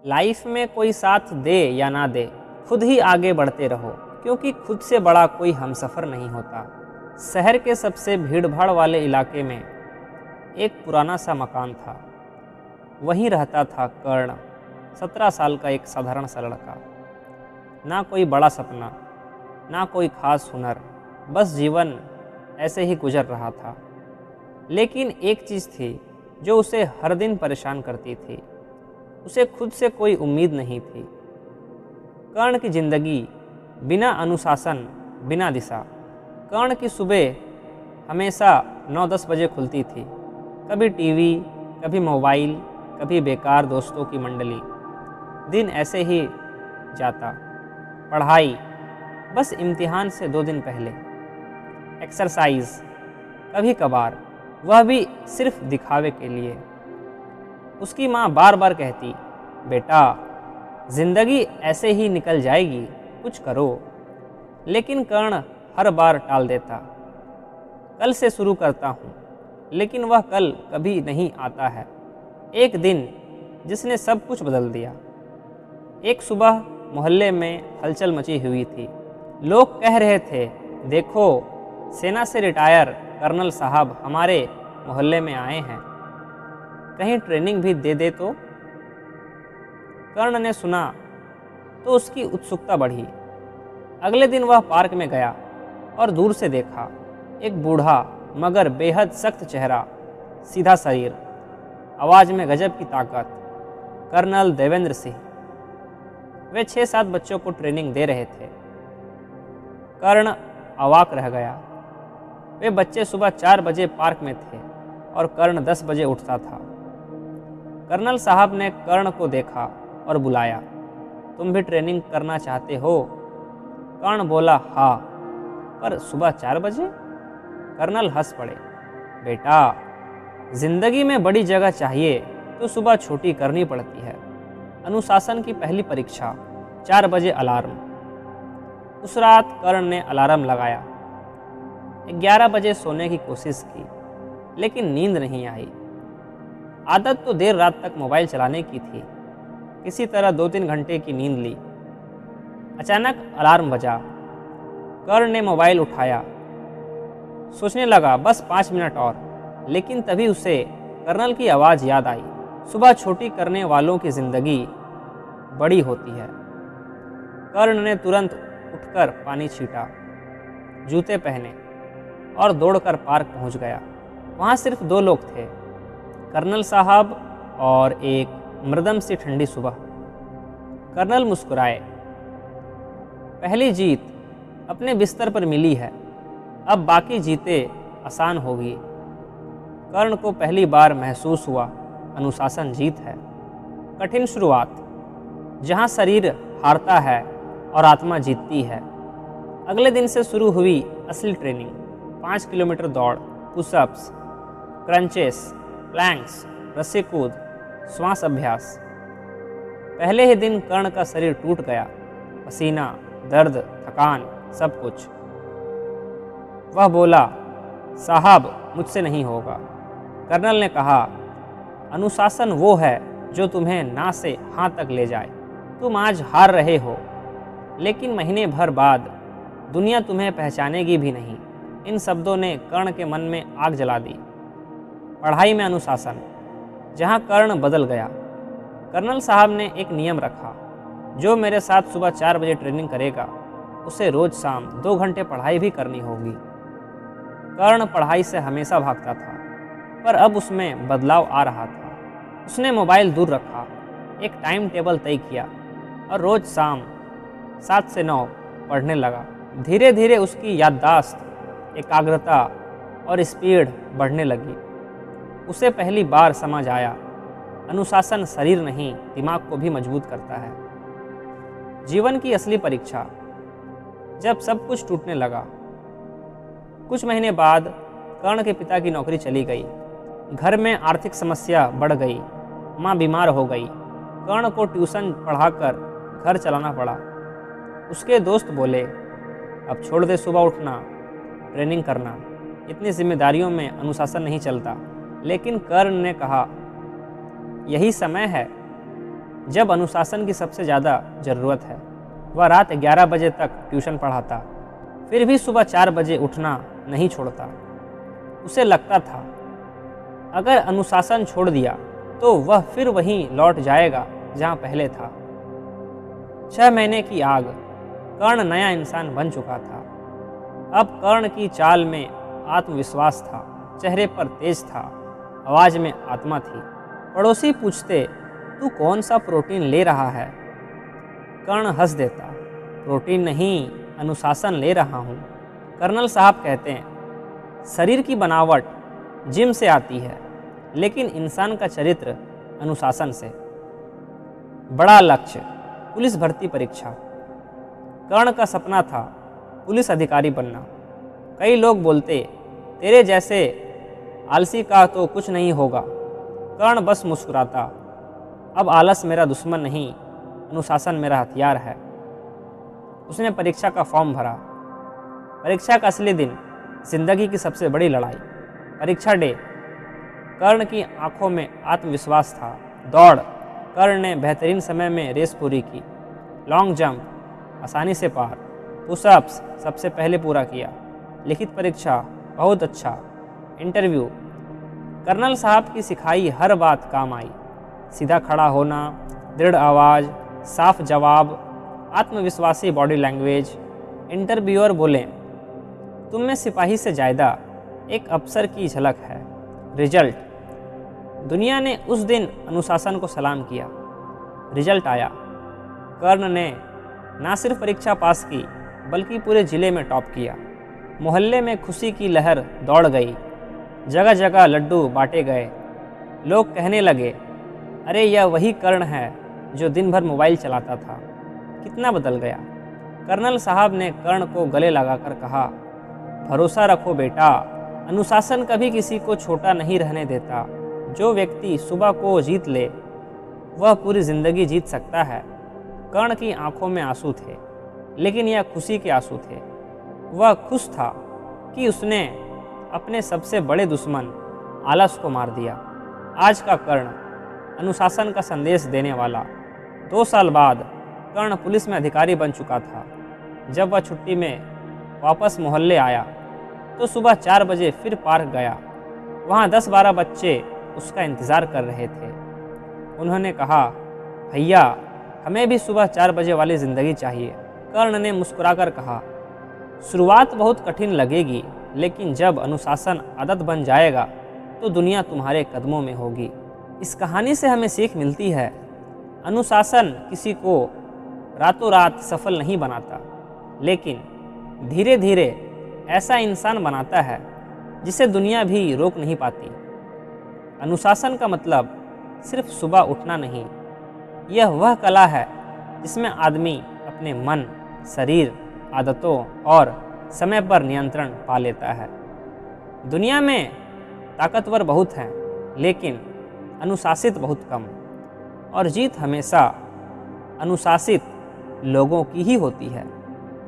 Life में कोई साथ दे या ना दे, खुद ही आगे बढ़ते रहो, क्योंकि खुद से बड़ा कोई हमसफ़र नहीं होता। शहर के सबसे भीड़-भाड़ वाले इलाके में एक पुराना सा मकान था। वहीं रहता था कर्ण, 17 साल का एक साधारण सा लड़का। ना कोई बड़ा सपना, ना कोई खास हुनर, बस जीवन ऐसे ही गुजर रहा था। लेकिन एक चीज़ थी जो उसे हर दिन परेशान करती थी। उसे खुद से कोई उम्मीद नहीं थी। कर्ण की जिंदगी बिना अनुशासन, बिना दिशा। कर्ण की सुबह हमेशा 9-10 बजे खुलती थी। कभी टीवी, कभी मोबाइल, कभी बेकार दोस्तों की मंडली। दिन ऐसे ही जाता। पढ़ाई बस इम्तिहान से 2 दिन पहले। एक्सरसाइज कभी कभार, वह भी सिर्फ दिखावे के लिए। उसकी माँ बार बार कहती, बेटा जिंदगी ऐसे ही निकल जाएगी, कुछ करो। लेकिन कर्ण हर बार टाल देता। कल से शुरू करता हूँ, लेकिन वह कल कभी नहीं आता है। एक दिन जिसने सब कुछ बदल दिया। एक सुबह मोहल्ले में हलचल मची हुई थी। लोग कह रहे थे, देखो सेना से रिटायर कर्नल साहब हमारे मोहल्ले में आए हैं, कहीं ट्रेनिंग भी दे दे तो। कर्ण ने सुना तो उसकी उत्सुकता बढ़ी। अगले दिन वह पार्क में गया और दूर से देखा एक बूढ़ा मगर बेहद सख्त चेहरा, सीधा शरीर, आवाज में गजब की ताकत, कर्नल देवेंद्र सिंह। वे 6-7 बच्चों को ट्रेनिंग दे रहे थे। कर्ण अवाक रह गया। वे बच्चे सुबह 4 बजे पार्क में थे और कर्ण 10 बजे उठता था। कर्नल साहब ने कर्ण को देखा और बुलाया, तुम भी ट्रेनिंग करना चाहते हो? कर्ण बोला, हाँ, पर सुबह 4 बजे? कर्नल हंस पड़े, बेटा जिंदगी में बड़ी जगह चाहिए तो सुबह छोटी करनी पड़ती है। अनुशासन की पहली परीक्षा, 4 बजे अलार्म। उस रात कर्ण ने अलार्म लगाया। 11 बजे सोने की कोशिश की, लेकिन नींद नहीं आई। आदत तो देर रात तक मोबाइल चलाने की थी। किसी तरह 2-3 घंटे की नींद ली। अचानक अलार्म बजा। कर्ण ने मोबाइल उठाया। सोचने लगा बस 5 मिनट और, लेकिन तभी उसे कर्नल की आवाज़ याद आई, सुबह छोटी करने वालों की जिंदगी बड़ी होती है। कर्ण ने तुरंत उठकर पानी छीटा, जूते पहने और दौड़कर पार्क पहुंच गया। वहां सिर्फ 2 लोग थे, कर्नल साहब और एक मृदम सी ठंडी सुबह। कर्नल मुस्कुराए, पहली जीत अपने बिस्तर पर मिली है, अब बाकी जीतें आसान होगी। कर्ण को पहली बार महसूस हुआ अनुशासन जीत है। कठिन शुरुआत, जहां शरीर हारता है और आत्मा जीतती है। अगले दिन से शुरू हुई असली ट्रेनिंग। 5 किलोमीटर दौड़, पुशअप्स, क्रंचेस, प्लैंक्स, रस्सी कूद, श्वास अभ्यास। पहले ही दिन कर्ण का शरीर टूट गया, पसीना, दर्द, थकान, सब कुछ। वह बोला, साहब मुझसे नहीं होगा। कर्नल ने कहा, अनुशासन वो है जो तुम्हें ना से हाँ तक ले जाए। तुम आज हार रहे हो, लेकिन महीने भर बाद दुनिया तुम्हें पहचानेगी भी नहीं। इन शब्दों ने कर्ण के मन में आग जला दी। पढ़ाई में अनुशासन, जहाँ कर्ण बदल गया। कर्नल साहब ने एक नियम रखा, जो मेरे साथ सुबह 4 बजे ट्रेनिंग करेगा, उसे रोज शाम 2 घंटे पढ़ाई भी करनी होगी। कर्ण पढ़ाई से हमेशा भागता था, पर अब उसमें बदलाव आ रहा था। उसने मोबाइल दूर रखा, एक टाइम टेबल तय किया और रोज शाम 7 से 9 पढ़ने लगा। धीरे धीरे उसकी याददाश्त, एकाग्रता और स्पीड बढ़ने लगी। उसे पहली बार समझ आया, अनुशासन शरीर नहीं दिमाग को भी मजबूत करता है। जीवन की असली परीक्षा, जब सब कुछ टूटने लगा। कुछ महीने बाद कर्ण के पिता की नौकरी चली गई। घर में आर्थिक समस्या बढ़ गई। माँ बीमार हो गई। कर्ण को ट्यूशन पढ़ाकर घर चलाना पड़ा। उसके दोस्त बोले, अब छोड़ दे सुबह उठना, ट्रेनिंग करना, इतनी जिम्मेदारियों में अनुशासन नहीं चलता। लेकिन कर्ण ने कहा, यही समय है। जब अनुशासन की सबसे ज़्यादा ज़रूरत है। वह रात 11 बजे तक ट्यूशन पढ़ाता, फिर भी सुबह 4 बजे उठना नहीं छोड़ता। उसे लगता था अगर अनुशासन छोड़ दिया तो वह फिर वहीं लौट जाएगा जहाँ पहले था। 6 महीने की आग, कर्ण नया इंसान बन चुका था। अब कर्ण की चाल में आत्मविश्वास था, चेहरे पर तेज था, आवाज़ में आत्मा थी। पड़ोसी पूछते, तू कौन सा प्रोटीन ले रहा है? कर्ण हंस देता, प्रोटीन नहीं, अनुशासन ले रहा हूँ। कर्नल साहब कहते हैं, शरीर की बनावट जिम से आती है, लेकिन इंसान का चरित्र अनुशासन से। बड़ा लक्ष्य, पुलिस भर्ती परीक्षा। कर्ण का सपना था पुलिस अधिकारी बनना। कई लोग बोलते, तेरे जैसे आलसी का तो कुछ नहीं होगा। कर्ण बस मुस्कुराता, अब आलस मेरा दुश्मन नहीं, अनुशासन मेरा हथियार है। उसने परीक्षा का फॉर्म भरा। परीक्षा का असली दिन, जिंदगी की सबसे बड़ी लड़ाई। परीक्षा डे। कर्ण की आंखों में आत्मविश्वास था। दौड़, कर्ण ने बेहतरीन समय में रेस पूरी की। लॉन्ग जंप, आसानी से पार। पुशअप्स सबसे पहले पूरा किया। लिखित परीक्षा, बहुत अच्छा। इंटरव्यू, कर्नल साहब की सिखाई हर बात काम आई। सीधा खड़ा होना, दृढ़ आवाज़, साफ जवाब, आत्मविश्वासी बॉडी लैंग्वेज। इंटरव्यूअर बोले, तुम में सिपाही से ज़्यादा एक अफसर की झलक है। रिजल्ट, दुनिया ने उस दिन अनुशासन को सलाम किया। रिजल्ट आया। कर्ण ने ना सिर्फ परीक्षा पास की, बल्कि पूरे ज़िले में टॉप किया। मोहल्ले में खुशी की लहर दौड़ गई। जगह जगह लड्डू बांटे गए। लोग कहने लगे, अरे यह वही कर्ण है जो दिन भर मोबाइल चलाता था। कितना बदल गया। कर्नल साहब ने कर्ण को गले लगाकर कहा, भरोसा रखो बेटा, अनुशासन कभी किसी को छोटा नहीं रहने देता। जो व्यक्ति सुबह को जीत ले, वह पूरी जिंदगी जीत सकता है। कर्ण की आंखों में आंसू थे, लेकिन यह खुशी के आंसू थे। वह खुश था कि उसने अपने सबसे बड़े दुश्मन आलस को मार दिया। आज का कर्ण, अनुशासन का संदेश देने वाला। 2 साल बाद कर्ण पुलिस में अधिकारी बन चुका था। जब वह छुट्टी में वापस मोहल्ले आया तो सुबह 4 बजे फिर पार्क गया। वहाँ 10-12 बच्चे उसका इंतज़ार कर रहे थे। उन्होंने कहा, भैया हमें भी सुबह 4 बजे वाली ज़िंदगी चाहिए। कर्ण ने मुस्कुराकर कहा, शुरुआत बहुत कठिन लगेगी, लेकिन जब अनुशासन आदत बन जाएगा तो दुनिया तुम्हारे कदमों में होगी। इस कहानी से हमें सीख मिलती है, अनुशासन किसी को रातों रात सफल नहीं बनाता, लेकिन धीरे धीरे ऐसा इंसान बनाता है जिसे दुनिया भी रोक नहीं पाती। अनुशासन का मतलब सिर्फ सुबह उठना नहीं, यह वह कला है जिसमें आदमी अपने मन, शरीर, आदतों और समय पर नियंत्रण पा लेता है। दुनिया में ताकतवर बहुत हैं, लेकिन अनुशासित बहुत कम, और जीत हमेशा अनुशासित लोगों की ही होती है।